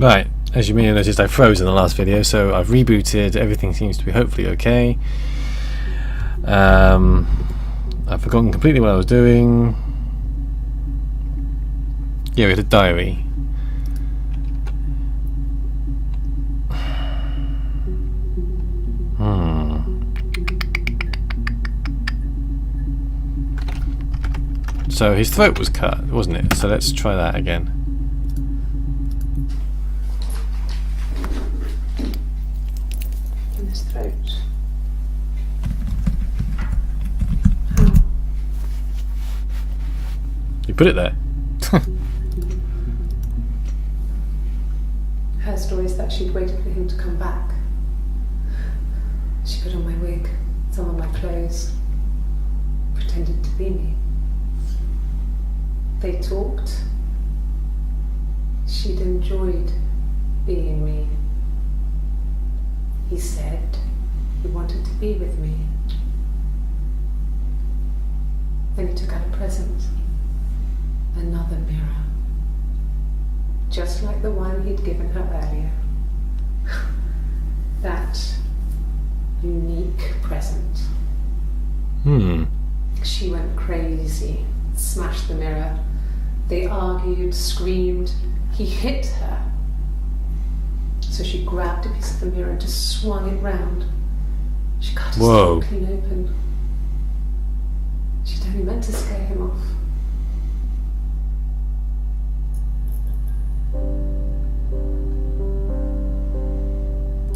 Right, as you may have noticed, I froze in the last video, so I've rebooted. Everything seems to be hopefully okay. I've forgotten completely what I was doing. Yeah, we had a diary. So his throat was cut, wasn't it? So let's try that again. In his throat. You put it there. Her story is that she'd waited for him to come back. She put on my wig, some of my clothes, pretended to be me. They talked. She'd enjoyed being me. He said he wanted to be with me. Then he took out a present. Another mirror. Just like the one he'd given her earlier. That unique present. She went crazy, smashed the mirror. They argued, screamed. He hit her. So she grabbed a piece of the mirror and just swung it round. She cut his throat clean open. She'd only meant to scare him off.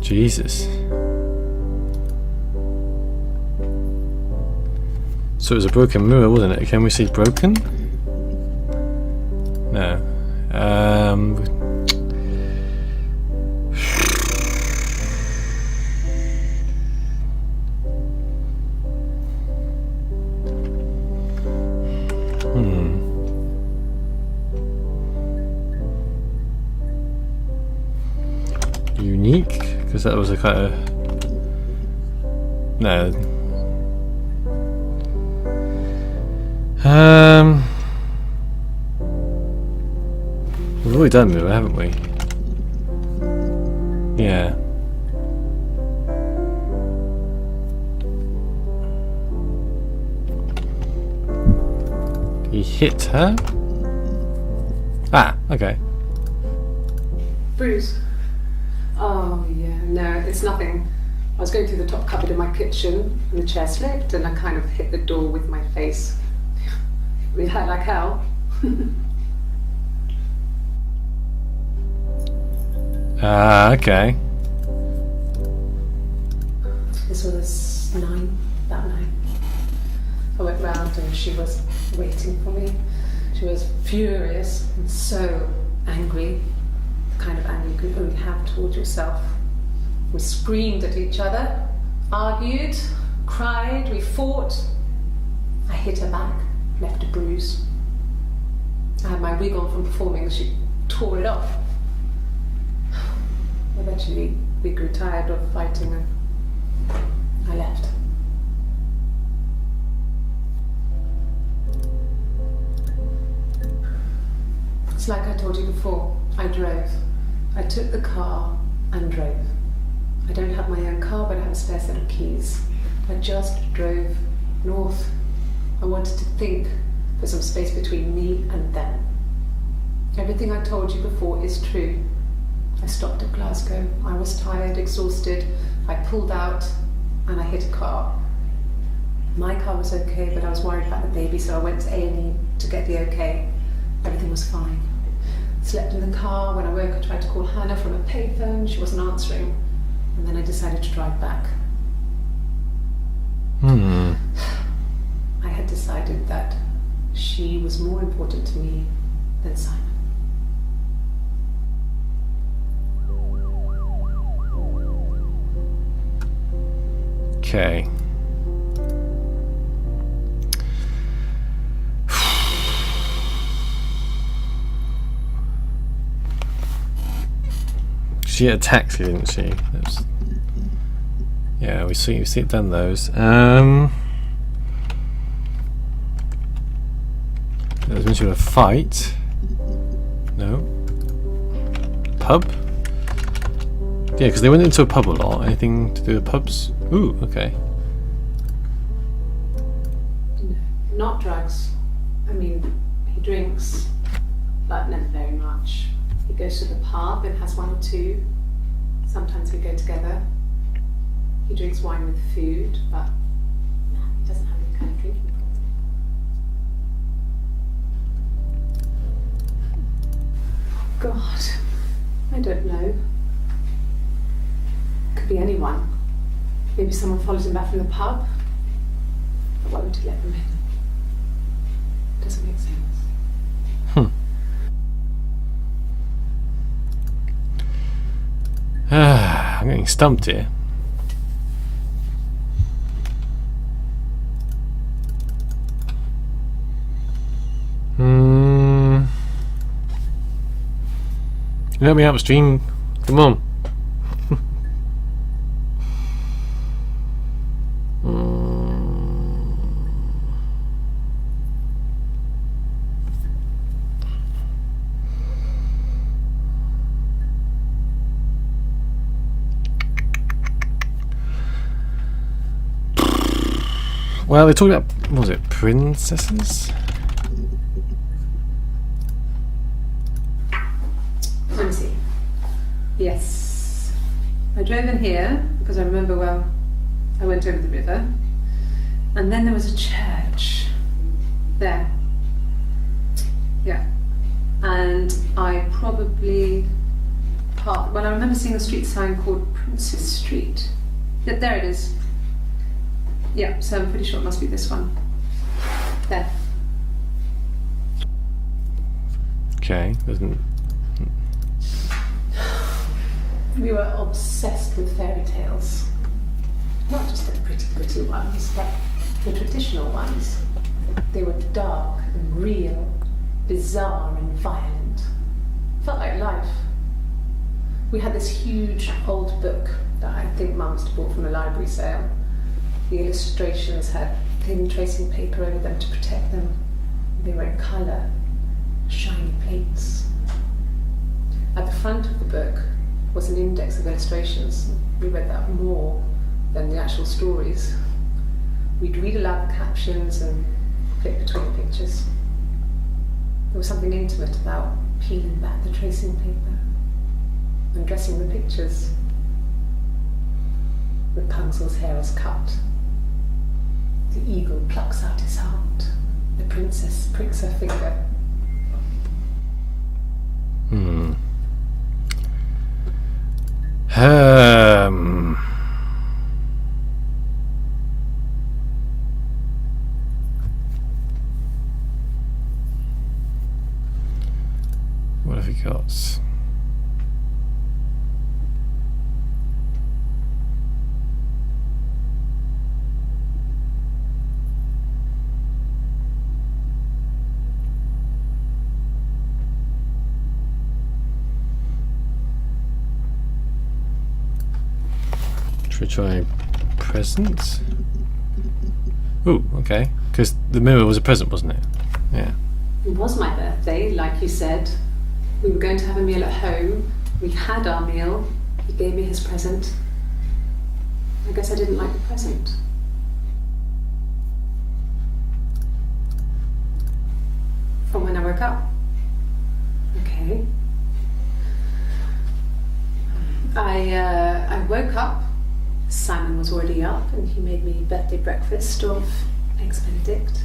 Jesus. So it was a broken mirror, wasn't it? Can we see broken? No. Unique? Because that was a kind of... No. We've already done mirror, haven't we? Yeah. He hit her? Ah, okay. Bruce. Oh yeah, no, it's nothing. I was going through the top cupboard in my kitchen and the chair slipped and I kind of hit the door with my face. It hurt like hell. Okay. This was about 9. I went round and she was waiting for me. She was furious and so angry. The kind of anger you can only have towards yourself. We screamed at each other, argued, cried, we fought. I hit her back, left a bruise. I had my wig on from performing, she tore it off. Eventually, we grew tired of fighting and I left. It's like I told you before, I drove. I took the car and drove. I don't have my own car, but I have a spare set of keys. I just drove north. I wanted to think for some space between me and them. Everything I told you before is true. I stopped at Glasgow. I was tired, exhausted. I pulled out and I hit a car. My car was okay, but I was worried about the baby, so I went to A&E to get the okay. Everything was fine. Slept in the car. When I woke, I tried to call Hannah from a payphone. She wasn't answering. And then I decided to drive back. I had decided that she was more important to me than Simon. Okay. She had a taxi, didn't she? Yeah, we've done those. There's been a fight. No. pub? Yeah, because they went into a pub a lot. Anything to do with pubs? Ooh, okay. No, not drugs. I mean, he drinks, but never very much. He goes to the pub and has one or two. Sometimes we go together. He drinks wine with food, but no, he doesn't have any kind of drinking problem. God, I don't know. Could be anyone. Maybe someone followed him back from the pub. But why would he let them in? Doesn't make sense. I'm getting stumped here. Let me upstream. Come on. Well, they talked about, what was it, princesses? Let me see. Yes. I drove in here because I remember, well, I went over the river. And then there was a church there. Yeah. And I probably parked, well, I remember seeing a street sign called Princess Street. Yeah, there it is. Yeah, so I'm pretty sure it must be this one. There. Okay, doesn't. We were obsessed with fairy tales. Not just the pretty ones, but the traditional ones. They were dark and real, bizarre and violent. Felt like life. We had this huge old book that I think Mum must have bought from a library sale. The illustrations had thin tracing paper over them to protect them. They were in colour, shiny plates. At the front of the book was an index of illustrations. We read that more than the actual stories. We'd read aloud the captions and flip between the pictures. There was something intimate about peeling back the tracing paper and dressing the pictures. Rapunzel's hair is cut. The eagle plucks out his heart. The princess pricks her finger. What have we got? Should we try present? Ooh, okay. Because the mirror was a present, wasn't it? Yeah. It was my birthday, like you said. We were going to have a meal at home. We had our meal. He gave me his present. I guess I didn't like the present. From when I woke up. Okay. I woke up. Simon was already up and he made me birthday breakfast of eggs Benedict.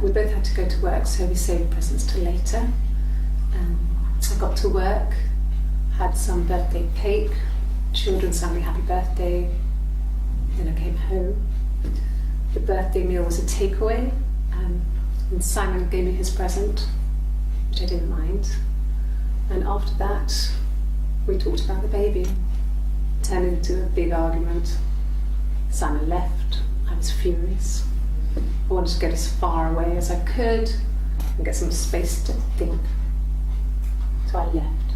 We both had to go to work, so we saved presents till later. I got to work, had some birthday cake, children sang me happy birthday, then I came home. The birthday meal was a takeaway, and Simon gave me his present, which I didn't mind. And after that, we talked about the baby. Turned into a big argument. Simon left. I was furious. I wanted to get as far away as I could and get some space to think. So I left.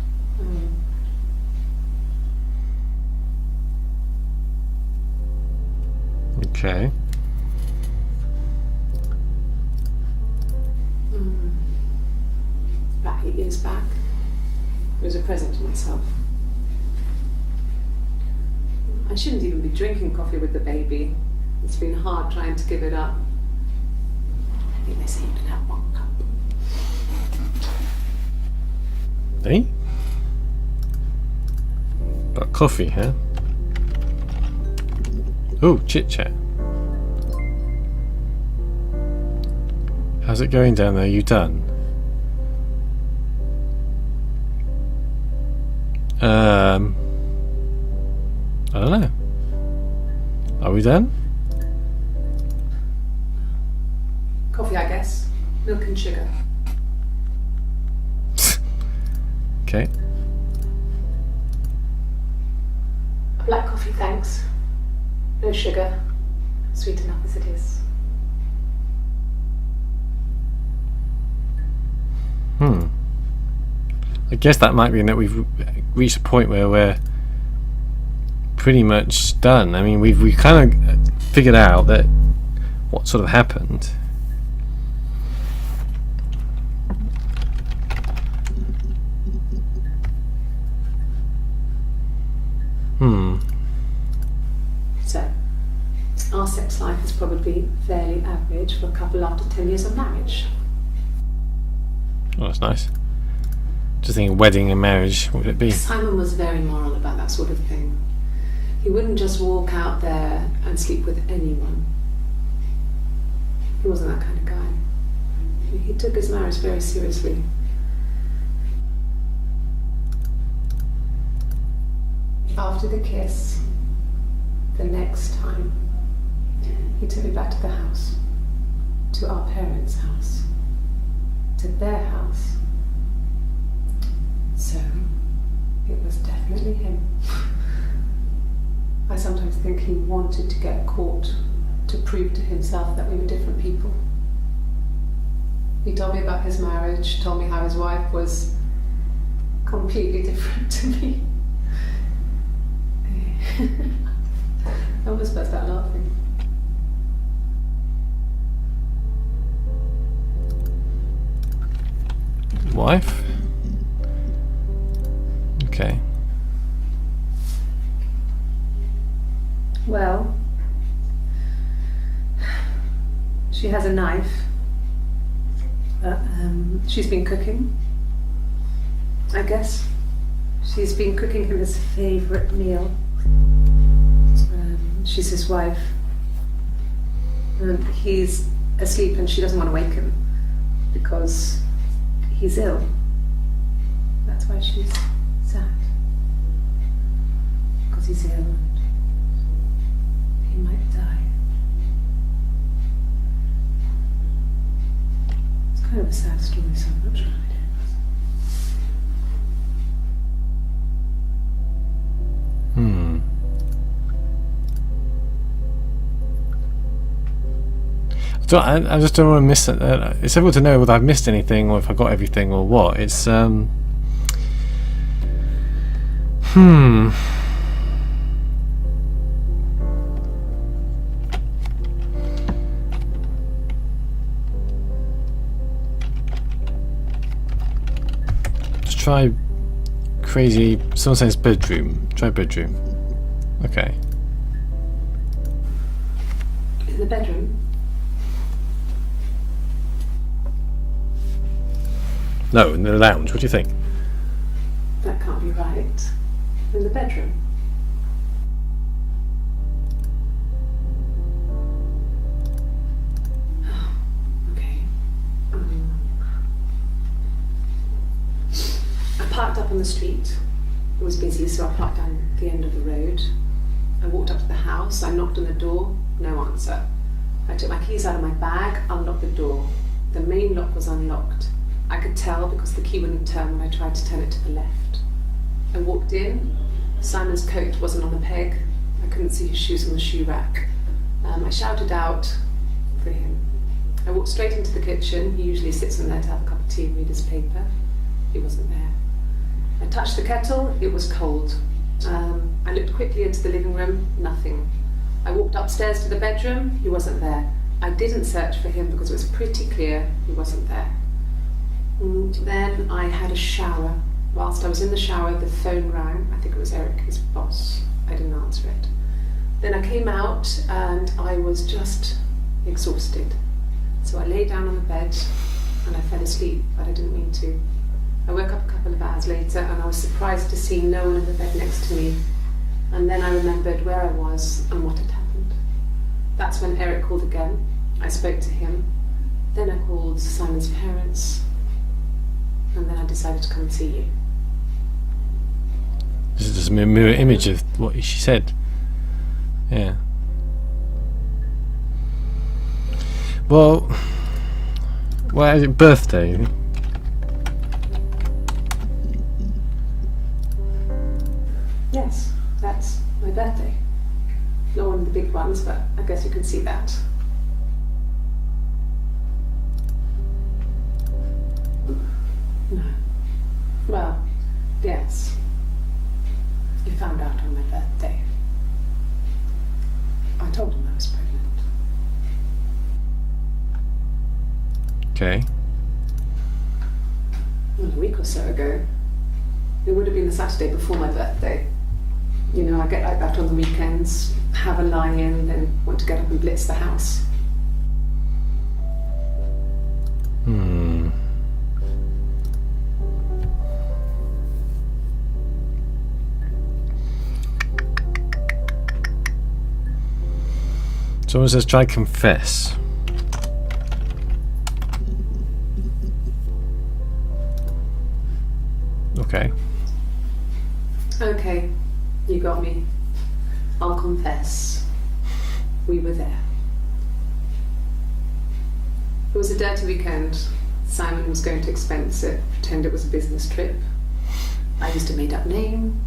Okay. About 8 years back. It was a present to myself. I shouldn't even be drinking coffee with the baby. It's been hard trying to give it up. I think they say you can have 1 cup. Eh? Got coffee, huh? Oh, chit chat. How's it going down there? You done? I don't know. Are we done? Coffee, I guess. Milk and sugar. Okay. A black coffee, thanks. No sugar. Sweet enough as it is. I guess that might mean that we've reached a point where we're pretty much done. I mean, we've kind of figured out that what sort of happened. So, our sex life is probably fairly average for a couple after 10 years of marriage. Oh, that's nice. Just thinking wedding and marriage, what would it be? Simon was very moral about that sort of thing. He wouldn't just walk out there and sleep with anyone. He wasn't that kind of guy. He took his marriage very seriously. After the kiss, the next time, he took me back to the house, to our parents' house, to their house. So, it was definitely him. I sometimes think he wanted to get caught to prove to himself that we were different people. He told me about his marriage, told me how his wife was completely different to me. I almost burst out laughing. Wife? Okay. Well, she has a knife. She's been cooking, I guess. She's been cooking him his favourite meal. She's his wife. And he's asleep and she doesn't want to wake him because he's ill. That's why she's sad. Because he's ill and he might die. It's kind of a sad story, so I'm not sure it is. So I just don't want to miss it. It's difficult to know whether I've missed anything or if I got everything or what. It's Just try crazy. Someone says bedroom. Try bedroom. Okay. In the bedroom? No, in the lounge. What do you think? That can't be right. In the bedroom? Okay. I parked up on the street. It was busy, so I parked down the end of the road. I walked up to the house. I knocked on the door. No answer. I took my keys out of my bag, unlocked the door. The main lock was unlocked. I could tell because the key wouldn't turn when I tried to turn it to the left. I walked in. Simon's coat wasn't on the peg. I couldn't see his shoes on the shoe rack. I shouted out for him. I walked straight into the kitchen. He usually sits in there to have a cup of tea and read his paper. He wasn't there. I touched the kettle. It was cold. I looked quickly into the living room. Nothing. I walked upstairs to the bedroom. He wasn't there. I didn't search for him because it was pretty clear he wasn't there. Then I had a shower. whilst I was in the shower, the phone rang. I think it was Eric, his boss. I didn't answer it. Then I came out and I was just exhausted. So I lay down on the bed and I fell asleep, but I didn't mean to. I woke up a couple of hours later and I was surprised to see no one in the bed next to me. And then I remembered where I was and what had happened. That's when Eric called again. I spoke to him. Then I called Simon's parents. And then I decided to come and see you. This is just a mirror image of what she said. Yeah. Well, is it birthday? Yes, that's my birthday. Not one of the big ones, but I guess you can see that. No. Well, yes. You found out on my birthday. I told him I was pregnant. Okay. Well, a week or so ago. It would have been the Saturday before my birthday. You know, I get like that on the weekends, have a lie-in, then want to get up and blitz the house. Someone says try confess. Okay. Okay, you got me. I'll confess. We were there. It was a dirty weekend. Simon was going to expense it, pretend it was a business trip. I used a made-up name.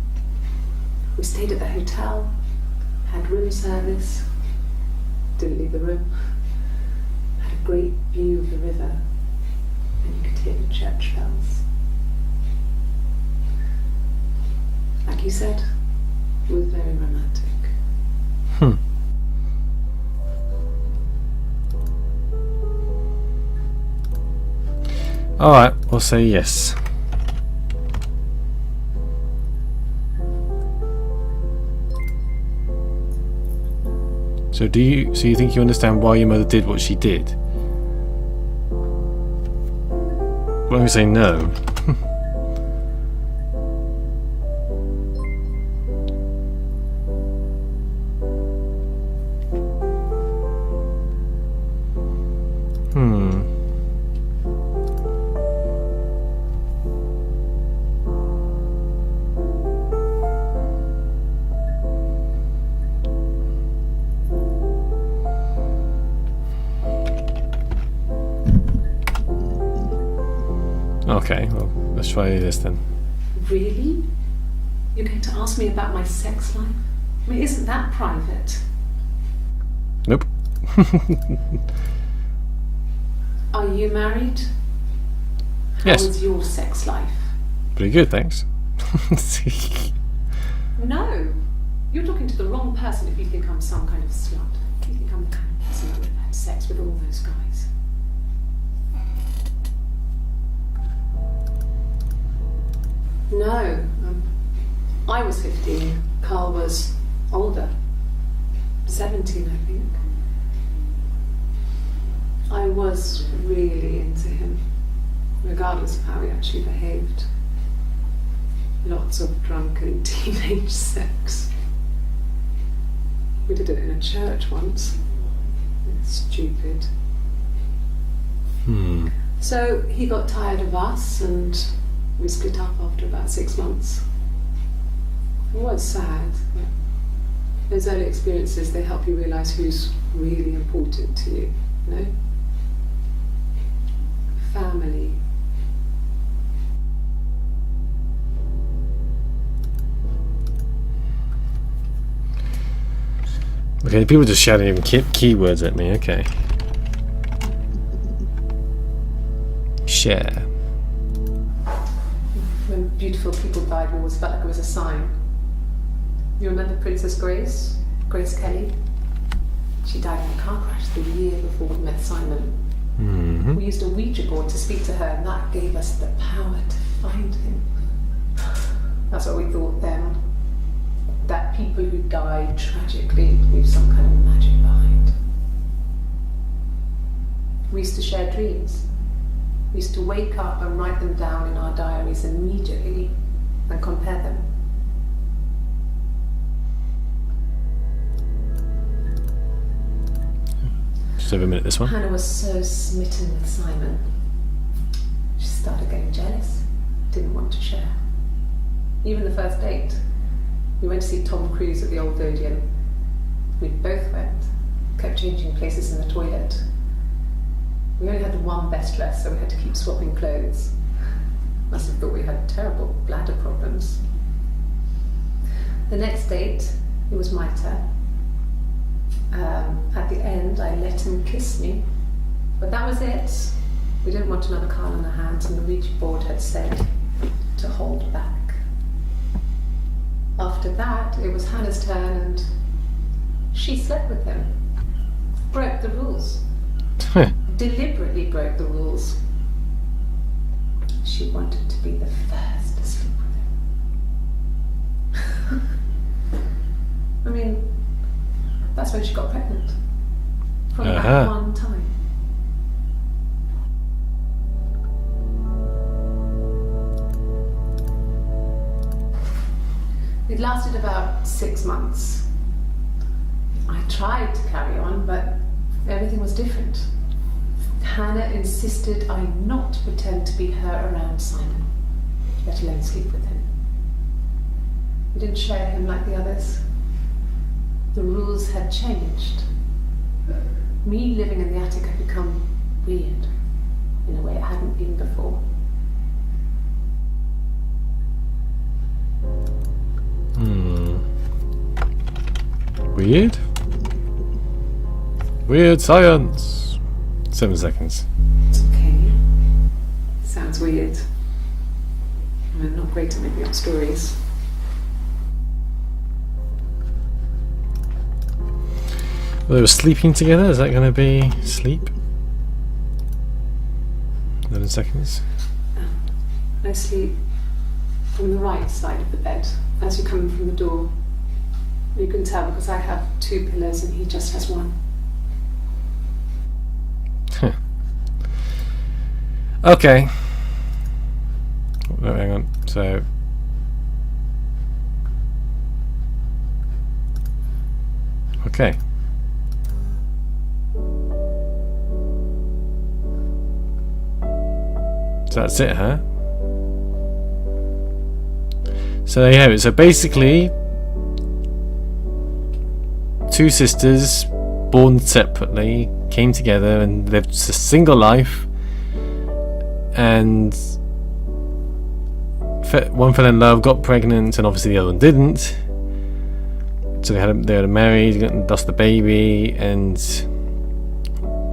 We stayed at the hotel, had room service, didn't leave the room, had a great view of the river, and you could hear the church bells. Like you said, it was very romantic. Alright, we'll say yes. So you think you understand why your mother did what she did? Well, I'm going to say no. Okay, well, let's try this then. Really? You're going to ask me about my sex life? I mean, isn't that private? Nope. Are you married? Yes. How is your sex life? Pretty good, thanks. No. You're talking to the wrong person if you think I'm some kind of slut. You think I'm the kind of person that would have had sex with all those guys. No. I was 15. Carl was older. 17, I think. I was really into him, regardless of how he actually behaved. Lots of drunken teenage sex. We did it in a church once. It's stupid. So he got tired of us and we split up after about 6 months. It was sad, but those early experiences, they help you realise who's really important to you, you know? Family. Okay, people just shouting even keywords at me, okay. Share. When beautiful people died, we always felt like it was a sign. You remember Princess Grace? Grace Kelly? She died in a car crash the year before we met Simon. We used a Ouija board to speak to her, and that gave us the power to find him. That's what we thought then. That people who died tragically leave some kind of magic behind. We used to share dreams. We used to wake up and write them down in our diaries immediately and compare them. Just over a minute, this one. Hannah was so smitten with Simon. She started getting jealous, didn't want to share. Even the first date, we went to see Tom Cruise at the Old Odeon. We both went, kept changing places in the toilet. We only had one best dress, so we had to keep swapping clothes. Must have thought we had terrible bladder problems. The next date, it was my turn. At the end, I let him kiss me, but that was it. We didn't want another card on our hands, and the Ouija board had said to hold back. After that, it was Hannah's turn, and she slept with him. Broke the rules. Deliberately broke the rules. She wanted to be the first to sleep with him. I mean, that's when she got pregnant. From that one time. It lasted about 6 months. I tried to carry on, but everything was different. Hannah insisted I not pretend to be her around Simon, let alone sleep with him. We didn't share him like the others. The rules had changed. Me living in the attic had become weird in a way it hadn't been before. Weird? Weird science. 7 seconds. It's okay. Sounds weird. I'm not great at making up stories. Well, they were sleeping together. Is that going to be sleep? 11 seconds. I sleep on the right side of the bed as you come in from the door. You can tell because I have 2 pillows and he just has 1. Okay. Oh, hang on. So. Okay. So that's it, huh? So there you have it. So basically, 2 sisters born separately came together and lived a single life, and one fell in love, got pregnant, and obviously the other one didn't. So they had married, lost the baby, and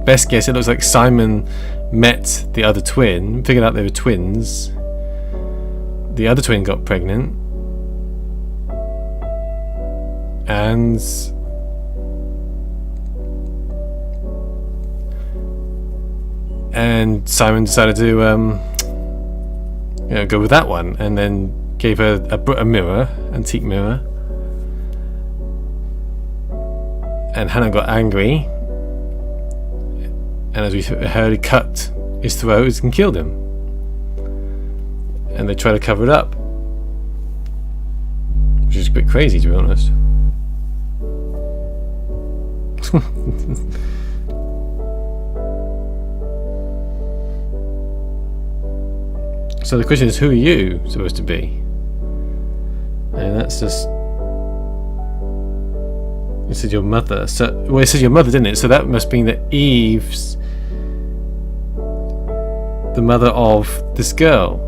best guess, it looks like Simon met the other twin, figured out they were twins. The other twin got pregnant, and Simon decided to go with that one, and then gave her a mirror, antique mirror, and Hannah got angry, and as we heard, he cut his throat and killed him, and they tried to cover it up, which is a bit crazy, to be honest. So the question is, who are you supposed to be? And that's just... It said your mother. So, well, it said your mother, didn't it? So that must mean that Eve's the mother of this girl.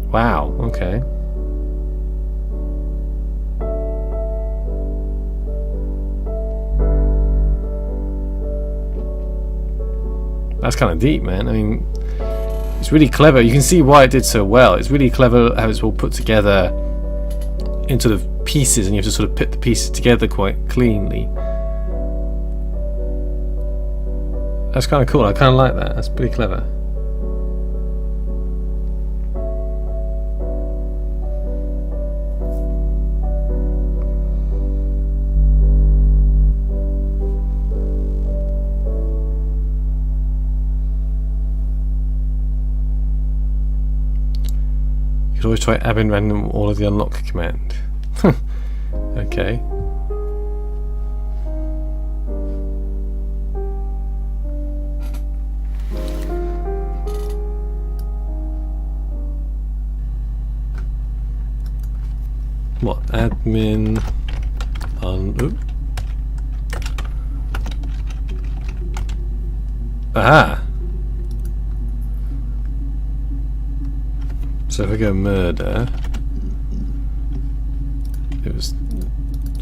Wow, okay. That's kind of deep, man. I mean, it's really clever. You can see why it did so well. It's really clever how it's all put together into the pieces, and you have to sort of put the pieces together quite cleanly. That's kind of cool. I kind of like that. That's pretty clever. You could always try adding random all of the unlock command. Okay. What? Admin on. Ooh. Aha! So if I go murder, it was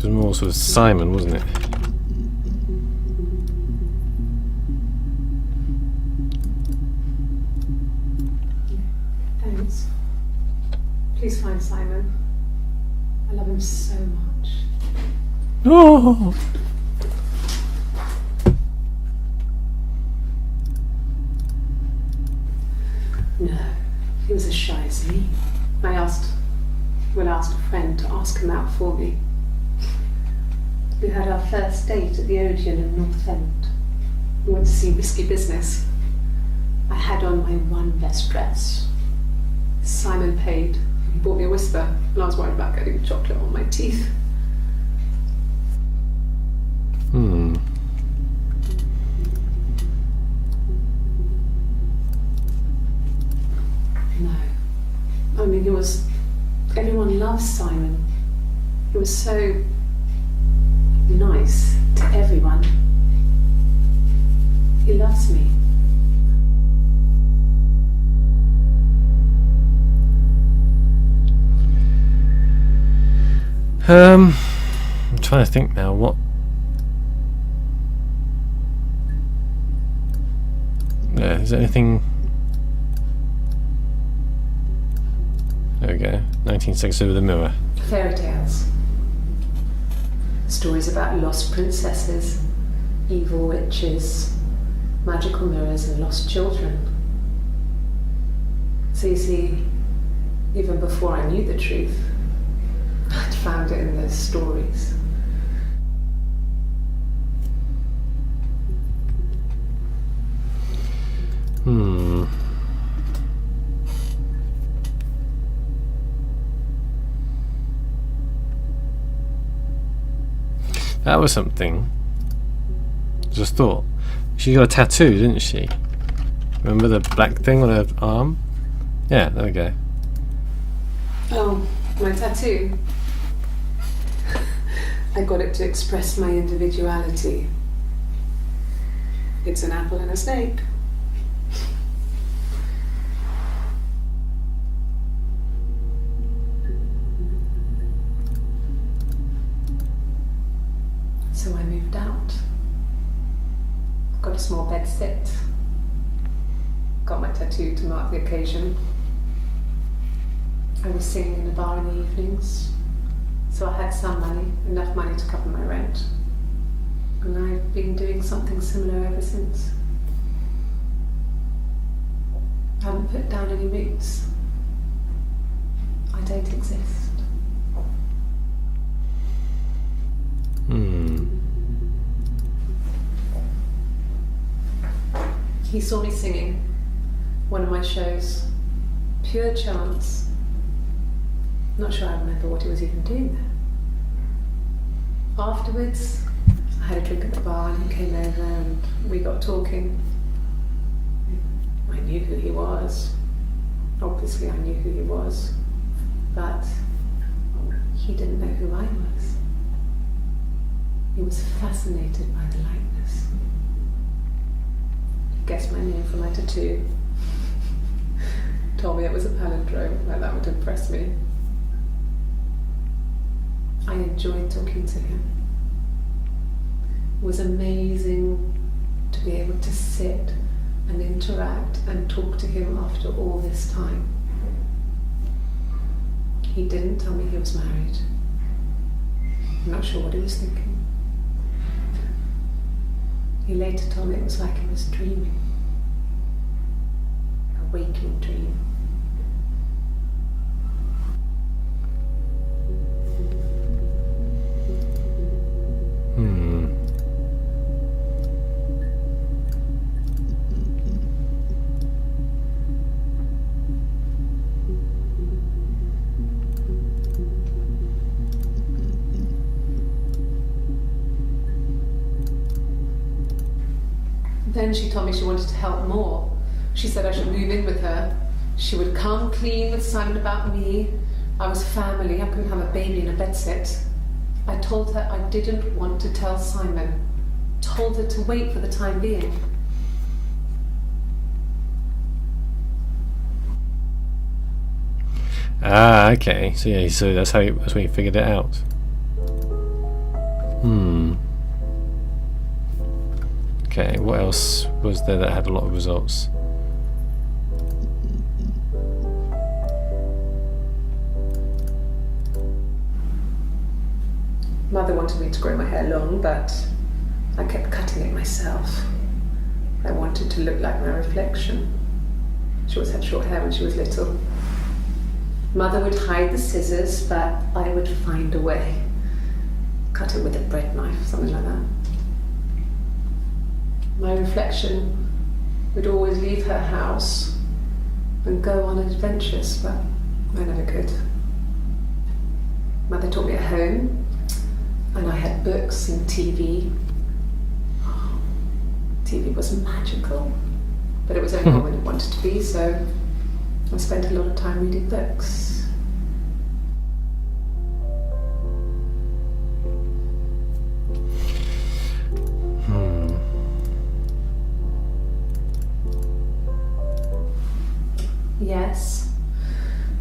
more sort of Simon, wasn't it? Thanks. Please find Simon. I love him so much. Oh! No, he was a shy Z. I asked a friend to ask him out for me. We had our first date at the Odeon in North End. We went to see Risky Business. I had on my one best dress. Simon paid. He bought me a whisper, and I was worried about getting chocolate on my teeth. Hmm. No. I mean, everyone loves Simon. He was so nice to everyone. He loves me. I'm trying to think now. What? Yeah, is there anything? There we go. 1960 with a mirror. Fairy tales. Stories about lost princesses, evil witches, magical mirrors, and lost children. So you see, even before I knew the truth, I'd found it in those stories. Hmm. That was something. Just thought. She got a tattoo, didn't she? Remember the black thing on her arm? Yeah, there we go. Oh, my tattoo. I got it to express my individuality. It's an apple and a snake. So I moved out. Got a small bed sit. Got my tattoo to mark the occasion. I was singing in a bar in the evenings, so I had some money, enough money to cover my rent. And I've been doing something similar ever since. I haven't put down any roots. I don't exist. He saw me singing one of my shows. Pure chance. Not sure I remember what he was even doing there. Afterwards, I had a drink at the bar and he came over and we got talking. I knew who he was. Obviously I knew who he was. But he didn't know who I was. He was fascinated by the likeness. He guessed my name from my tattoo. Told me it was a palindrome, like that would impress me. I enjoyed talking to him. It was amazing to be able to sit and interact and talk to him after all this time. He didn't tell me he was married. I'm not sure what he was thinking. He later told me it was like he was dreaming. A waking dream. Then she told me she wanted to help more. She said I should move in with her. She would come clean with Simon about me. I was family. I couldn't have a baby in a bedsit. I told her I didn't want to tell Simon. Told her to wait for the time being. Ah, okay. So yeah, so that's when you figured it out. Okay, what else was there that had a lot of results? Mother wanted me to grow my hair long, but I kept cutting it myself. I wanted to look like my reflection. She always had short hair when she was little. Mother would hide the scissors, but I would find a way. Cut it with a bread knife, something like that. My reflection would always leave her house and go on adventures, but I never could. Mother taught me at home, and I had books and TV. TV was magical, but it was only when it wanted to be, so I spent a lot of time reading books. Yes,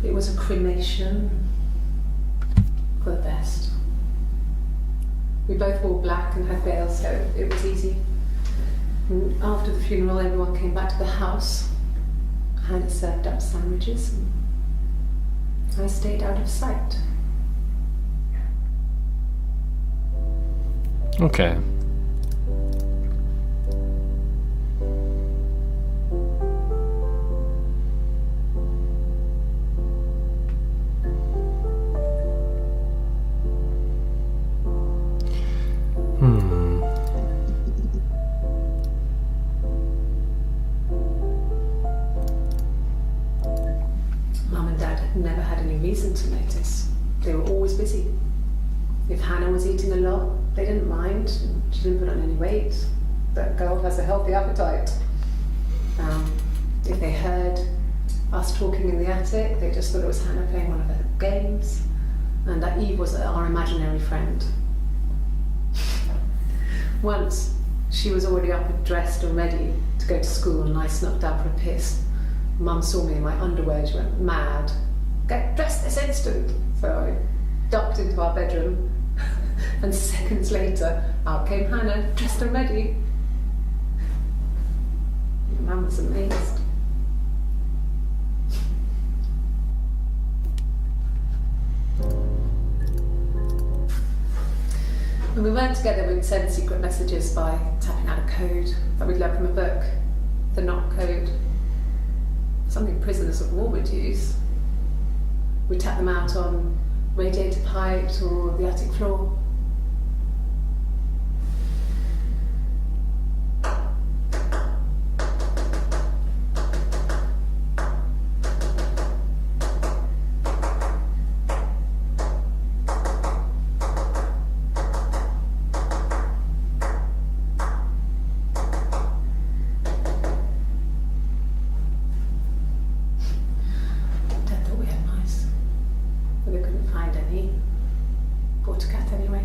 it was a cremation for the best. We both wore black and had veils, so it was easy. And after the funeral, everyone came back to the house. Hannah served up sandwiches, and I stayed out of sight. Okay. Mum and Dad had never had any reason to notice. They were always busy. If Hannah was eating a lot, they didn't mind. She didn't put on any weight. That girl has a healthy appetite. If they heard us talking in the attic, they just thought it was Hannah playing one of her games, and that Eve was our imaginary friend. Once, she was already up and dressed and ready to go to school, and I snuck out for a piss. Mum saw me in my underwear. She went mad. Get dressed this instant. So I ducked into our bedroom, and seconds later, out came Hannah, dressed and ready. Mum was amazed. When we weren't together, we'd send secret messages by tapping out a code that we'd learned from a book, the knock code. Something prisoners of war would use. We'd tap them out on radiator pipes or the attic floor. Dad thought we had mice, but they couldn't find any. Bought a cat anyway.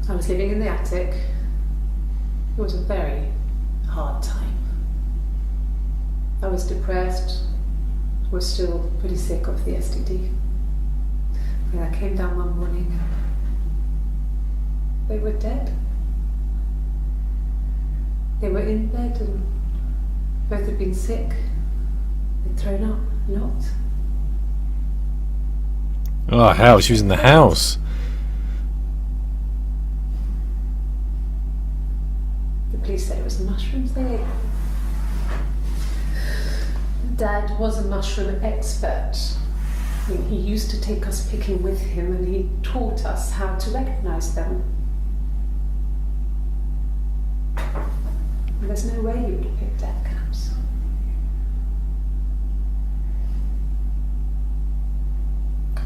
I was living in the attic. It was a very hard time. I was depressed, was still pretty sick of the STD. And I came down one morning and they were dead. They were in bed and both had been sick. They'd thrown up, locked. Oh hell, she was in the house. The police said it was mushrooms they ate. Dad was a mushroom expert. I mean, he used to take us picking with him and he taught us how to recognise them. And there's no way you would have picked death caps.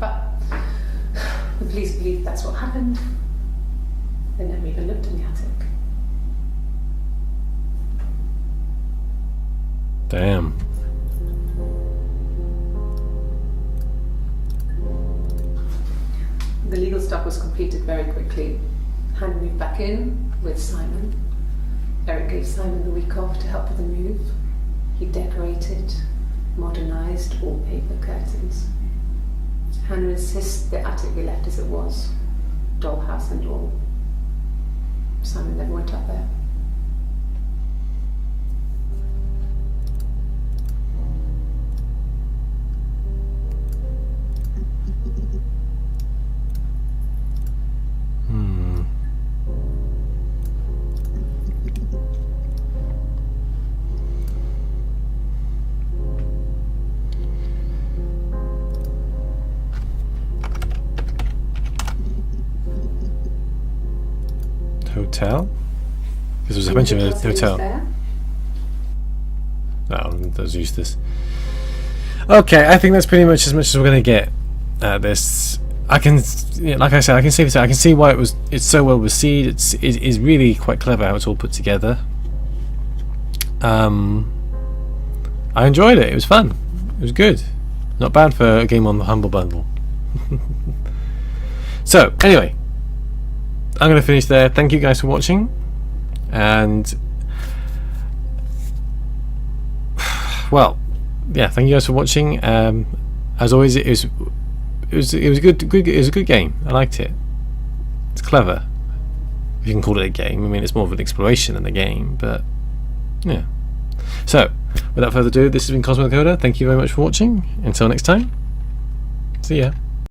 But That's what happened. They never even looked in the attic. Damn. The legal stuff was completed very quickly. Hannah moved back in with Simon. Eric gave Simon the week off to help with the move. He decorated, modernised wallpaper, curtains. Hannah insists the attic be left as it was, dollhouse and all. Simon never went up there. Hotel? Because there was a mention of a hotel. Oh, that was useless. Okay, I think that's pretty much as we're going to get at this. I can, like I said, I can see why it's so well received. It is really quite clever how it's all put together. I enjoyed it. It was fun. It was good. Not bad for a game on the Humble Bundle. So, anyway, I'm going to finish there. Thank you guys for watching, and well, yeah, thank you guys for watching. As always, it was a good game. I liked it. It's clever, if you can call it a game. I mean, it's more of an exploration than a game, but yeah. So, without further ado, this has been Cosmo the Coder. Thank you very much for watching. Until next time, see ya.